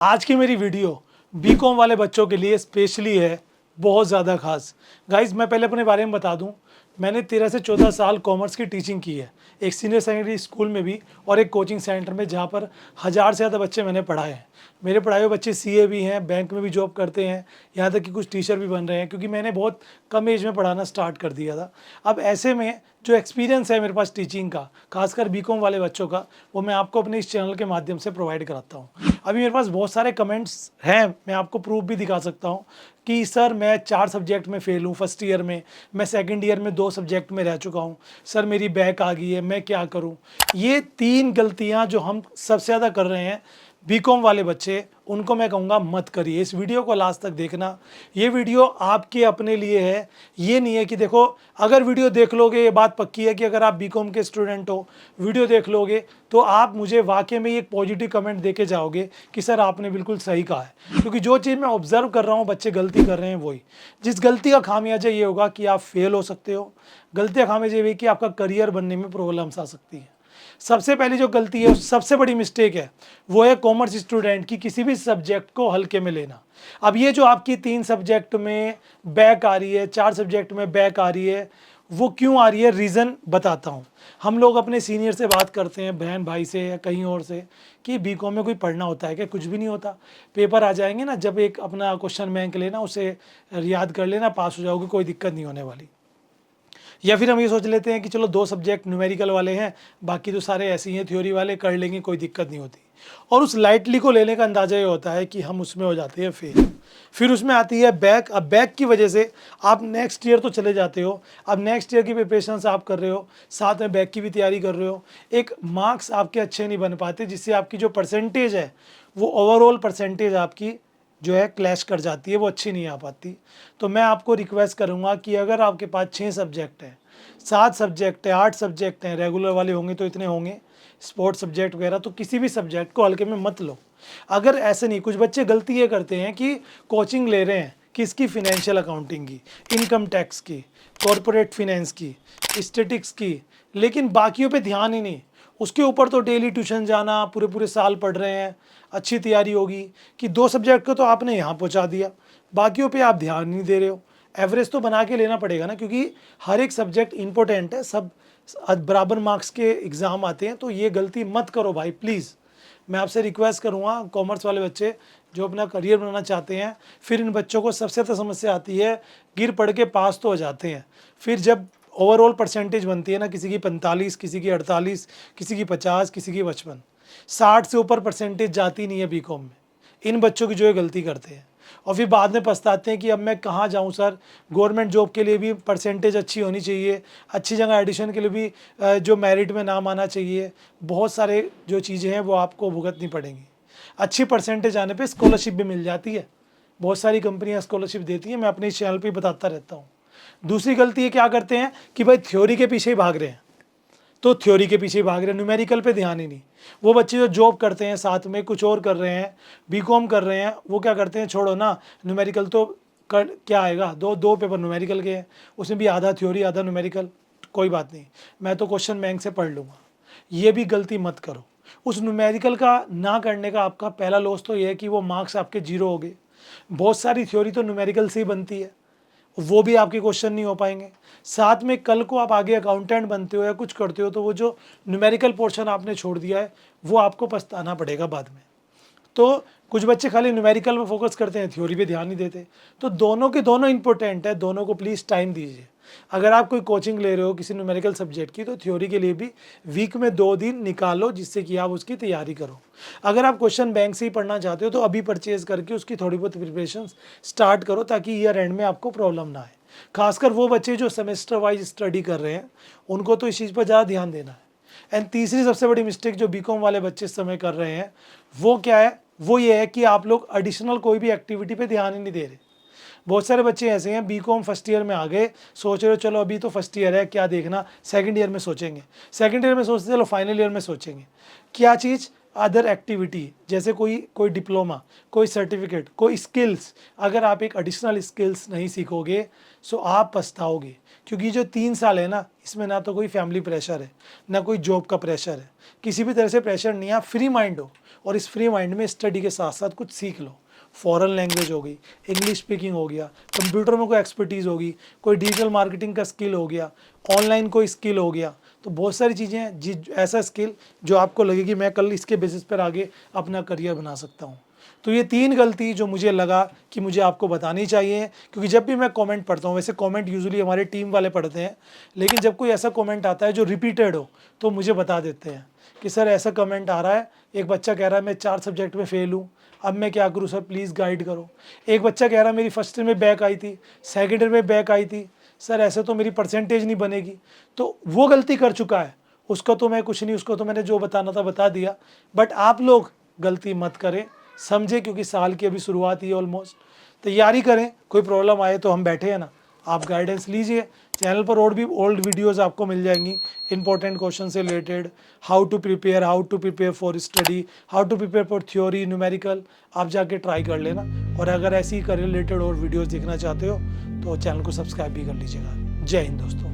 आज की मेरी वीडियो बीकॉम वाले बच्चों के लिए स्पेशली है, बहुत ज़्यादा खास। गाइस मैं पहले अपने बारे में बता दूं, मैंने 13 से 14 साल कॉमर्स की टीचिंग की है, एक सीनियर सेकेंडरी स्कूल में भी और एक कोचिंग सेंटर में जहां पर 1000 से ज़्यादा बच्चे मैंने पढ़ाए हैं। मेरे पढ़ाए हुए बच्चे सीए भी हैं, बैंक में भी जॉब करते हैं, यहाँ तक कि कुछ टीचर भी बन रहे हैं, क्योंकि मैंने बहुत कम एज में पढ़ाना स्टार्ट कर दिया था। अब ऐसे में जो एक्सपीरियंस है मेरे पास टीचिंग का, खासकर बीकॉम वाले बच्चों का, वो मैं आपको अपने इस चैनल के माध्यम से प्रोवाइड कराता हूँ। अभी मेरे पास बहुत सारे कमेंट्स हैं, मैं आपको प्रूफ भी दिखा सकता हूँ कि सर मैं 4 सब्जेक्ट में फेल हूँ फर्स्ट ईयर में, मैं सेकंड ईयर में 2 सब्जेक्ट में रह चुका हूँ, सर मेरी बैक आ गई है, मैं क्या करूँ। ये 3 गलतियाँ जो हम सबसे ज़्यादा कर रहे हैं बीकॉम वाले बच्चे, उनको मैं कहूँगा मत करिए। इस वीडियो को लास्ट तक देखना, ये वीडियो आपके अपने लिए है। ये नहीं है कि देखो अगर वीडियो देख लोगे, ये बात पक्की है कि अगर आप बीकॉम के स्टूडेंट हो, वीडियो देख लोगे तो आप मुझे वाकई में एक पॉजिटिव कमेंट दे के जाओगे कि सर आपने बिल्कुल सही कहा है। क्योंकि जो चीज़ मैं ऑब्जर्व कर रहा हूँ बच्चे गलती कर रहे हैं, वही जिस गलती का खामियाजा ये होगा कि आप फेल हो सकते हो। गलती का खामियाजा ये कि आपका करियर बनने में प्रॉब्लम्स आ सकती है। सबसे पहली जो गलती है, सबसे बड़ी मिस्टेक है, वो है कॉमर्स स्टूडेंट की किसी भी सब्जेक्ट को हल्के में लेना। अब ये जो आपकी 3 सब्जेक्ट में बैक आ रही है, 4 सब्जेक्ट में बैक आ रही है, वो क्यों आ रही है, रीज़न बताता हूँ। हम लोग अपने सीनियर से बात करते हैं, बहन भाई से या कहीं और से, कि बीकॉम में कोई पढ़ना होता है क्या? कुछ भी नहीं होता। पेपर आ जाएंगे ना, जब एक अपना क्वेश्चन बैंक लेना, उसे याद कर लेना, पास हो जाओगे, कोई दिक्कत नहीं होने वाली। या फिर हम ये सोच लेते हैं कि चलो 2 सब्जेक्ट न्यूमेरिकल वाले हैं, बाकी तो सारे ऐसे ही हैं, थ्योरी वाले कर लेंगे, कोई दिक्कत नहीं होती। और उस लाइटली को लेने का अंदाज़ा ये होता है कि हम उसमें हो जाते हैं फेल। फिर उसमें आती है बैक। अब बैक की वजह से आप नेक्स्ट ईयर तो चले जाते हो, अब नेक्स्ट ईयर की प्रिपरेशन आप कर रहे हो, साथ में बैक की भी तैयारी कर रहे हो, एक मार्क्स आपके अच्छे नहीं बन पाते, जिससे आपकी जो परसेंटेज है, वो ओवरऑल परसेंटेज आपकी जो है क्लैश कर जाती है, वो अच्छी नहीं आ पाती। तो मैं आपको रिक्वेस्ट करूँगा कि अगर आपके पास 6 सब्जेक्ट हैं, 7 सब्जेक्ट है, 8 सब्जेक्ट हैं, रेगुलर वाले होंगे तो इतने होंगे, स्पोर्ट्स सब्जेक्ट वगैरह, तो किसी भी सब्जेक्ट को हल्के में मत लो। अगर ऐसे नहीं, कुछ बच्चे गलती ये करते हैं कि कोचिंग ले रहे हैं किसकी, फिनेंशियल अकाउंटिंग की, इनकम टैक्स की, कॉरपोरेट फिनेंस की, स्टेटिक्स की, लेकिन बाकियों पे ध्यान ही नहीं। उसके ऊपर तो डेली ट्यूशन जाना, पूरे पूरे साल पढ़ रहे हैं, अच्छी तैयारी होगी कि 2 सब्जेक्ट को तो आपने यहाँ पहुँचा दिया, बाकियों पे आप ध्यान नहीं दे रहे हो। एवरेज तो बना के लेना पड़ेगा ना, क्योंकि हर एक सब्जेक्ट इंपॉर्टेंट है, सब बराबर मार्क्स के एग्ज़ाम आते हैं। तो ये गलती मत करो भाई, प्लीज़। मैं आपसे रिक्वेस्ट करूँगा, कॉमर्स वाले बच्चे जो अपना करियर बनाना चाहते हैं, फिर इन बच्चों को सबसे ज़्यादा समस्या आती है, गिर पड़ के पास तो हो जाते हैं, फिर जब ओवरऑल परसेंटेज बनती है ना, किसी की 45, किसी की 48, किसी की 50, किसी की 55, 60 से ऊपर परसेंटेज जाती नहीं है बीकॉम में। इन बच्चों की जो है गलती करते हैं और फिर बाद में पछताते हैं कि अब मैं कहाँ जाऊँ सर, गवर्नमेंट जॉब के लिए भी परसेंटेज अच्छी होनी चाहिए, अच्छी जगह एडिशन के लिए भी जो मेरिट में नाम आना चाहिए, बहुत सारे जो चीज़ें हैं वो आपको भुगतनी पड़ेंगी। अच्छी परसेंटेज आने पे स्कॉलरशिप भी मिल जाती है, बहुत सारी कंपनियां स्कॉलरशिप देती हैं, मैं अपने इस चैनल पे बताता रहता हूँ। दूसरी गलती ये क्या करते हैं कि भाई थ्योरी के पीछे ही भाग रहे हैं, तो थ्योरी के पीछे भाग रहे हैं, न्यूमेरिकल पे ध्यान ही नहीं। वो बच्चे जो जॉब करते हैं, साथ में कुछ और कर रहे हैं, बीकॉम कर रहे हैं, वो क्या करते हैं, छोड़ो ना, न्यूमेरिकल तो कर क्या आएगा, दो पेपर न्यूमेरिकल के हैं, उसमें भी आधा थ्योरी आधा न्यूमेरिकल, कोई बात नहीं, मैं तो क्वेश्चन बैंक से पढ़ लूँगा। ये भी गलती मत करो। उस न्यूमेरिकल का ना करने का आपका पहला लॉस तो ये है कि वो मार्क्स आपके जीरो हो गए। बहुत सारी थ्योरी तो न्यूमेरिकल से ही बनती है, वो भी आपके क्वेश्चन नहीं हो पाएंगे। साथ में कल को आप आगे अकाउंटेंट बनते हो या कुछ करते हो, तो वो जो न्यूमेरिकल पोर्शन आपने छोड़ दिया है, वो आपको पछताना पड़ेगा बाद में। तो कुछ बच्चे खाली न्यूमेरिकल पे फोकस करते हैं, थ्योरी पे ध्यान नहीं देते। तो दोनों के दोनों इंपॉर्टेंट है, दोनों को प्लीज़ टाइम दीजिए। अगर आप कोई कोचिंग ले रहे हो किसी न्यूमेरिकल सब्जेक्ट की, तो थ्योरी के लिए भी वीक में 2 दिन निकालो, जिससे कि आप उसकी तैयारी करो। अगर आप क्वेश्चन बैंक से ही पढ़ना चाहते हो, तो अभी परचेज करके उसकी थोड़ी बहुत प्रिपरेशन स्टार्ट करो, ताकि ईयर एंड में आपको प्रॉब्लम ना आए। खासकर वो बच्चे जो सेमेस्टर वाइज स्टडी कर रहे हैं, उनको तो इस चीज़ पर ज़्यादा ध्यान देना है। एंड तीसरी सबसे बड़ी मिस्टेक जो बीकॉम वाले बच्चे इस समय कर रहे हैं, वो क्या है, वो ये है कि आप लोग एडिशनल कोई भी एक्टिविटी पे ध्यान ही नहीं दे रहे। बहुत सारे बच्चे ऐसे हैं, बीकॉम फर्स्ट ईयर में आ गए, सोच रहे हो चलो अभी तो फर्स्ट ईयर है, क्या देखना, सेकंड ईयर में सोचेंगे, सेकंड ईयर में सोचते चलो फाइनल ईयर में सोचेंगे। क्या चीज़, अदर एक्टिविटी, जैसे कोई डिप्लोमा, कोई सर्टिफिकेट, कोई स्किल्स। अगर आप एक एडिशनल स्किल्स नहीं सीखोगे, सो आप पछताओगे। क्योंकि जो 3 साल है ना, इसमें ना तो कोई फैमिली प्रेशर है, ना कोई जॉब का प्रेशर है, किसी भी तरह से प्रेशर नहीं है, आप फ्री माइंड हो। और इस फ्री माइंड में स्टडी के साथ साथ कुछ सीख लो। फॉरेन लैंग्वेज हो गई, इंग्लिश स्पीकिंग हो गया, कंप्यूटर में कोई एक्सपर्टीज़ होगी, कोई डिजिटल मार्केटिंग का स्किल हो गया, ऑनलाइन कोई स्किल हो गया, तो बहुत सारी चीज़ें हैं ऐसा स्किल जो आपको लगे कि मैं कल इसके बेसिस पर आगे अपना करियर बना सकता हूँ। तो ये 3 गलती जो मुझे लगा कि मुझे आपको बतानी चाहिए, क्योंकि जब भी मैं कमेंट पढ़ता हूँ, वैसे कमेंट यूजुअली हमारे टीम वाले पढ़ते हैं, लेकिन जब कोई ऐसा कमेंट आता है जो रिपीटेड हो तो मुझे बता देते हैं कि सर ऐसा कमेंट आ रहा है, एक बच्चा कह रहा है मैं 4 सब्जेक्ट में फेल हूँ, अब मैं क्या करूँ सर, प्लीज़ गाइड करो। एक बच्चा कह रहा है मेरी फर्स्ट ईयर में बैक आई थी, सेकेंड ईयर में बैक आई थी, सर ऐसे तो मेरी परसेंटेज नहीं बनेगी। तो वो गलती कर चुका है, उसको तो मैं कुछ नहीं, उसको तो मैंने जो बताना था बता दिया। बट आप लोग गलती मत करें, समझे, क्योंकि साल की अभी शुरुआत ही है, ऑलमोस्ट तैयारी करें। कोई प्रॉब्लम आए तो हम बैठे हैं ना, आप गाइडेंस लीजिए। चैनल पर और भी ओल्ड वीडियोस आपको मिल जाएंगी इंपॉर्टेंट क्वेश्चन से related, how to prepare for study, how to prepare for theory, numerical, आप जाके ट्राई कर लेना। और अगर ऐसी करियर रिलेटेड और वीडियोस देखना चाहते हो तो चैनल को सब्सक्राइब भी कर लीजिएगा। जय हिंद दोस्तों।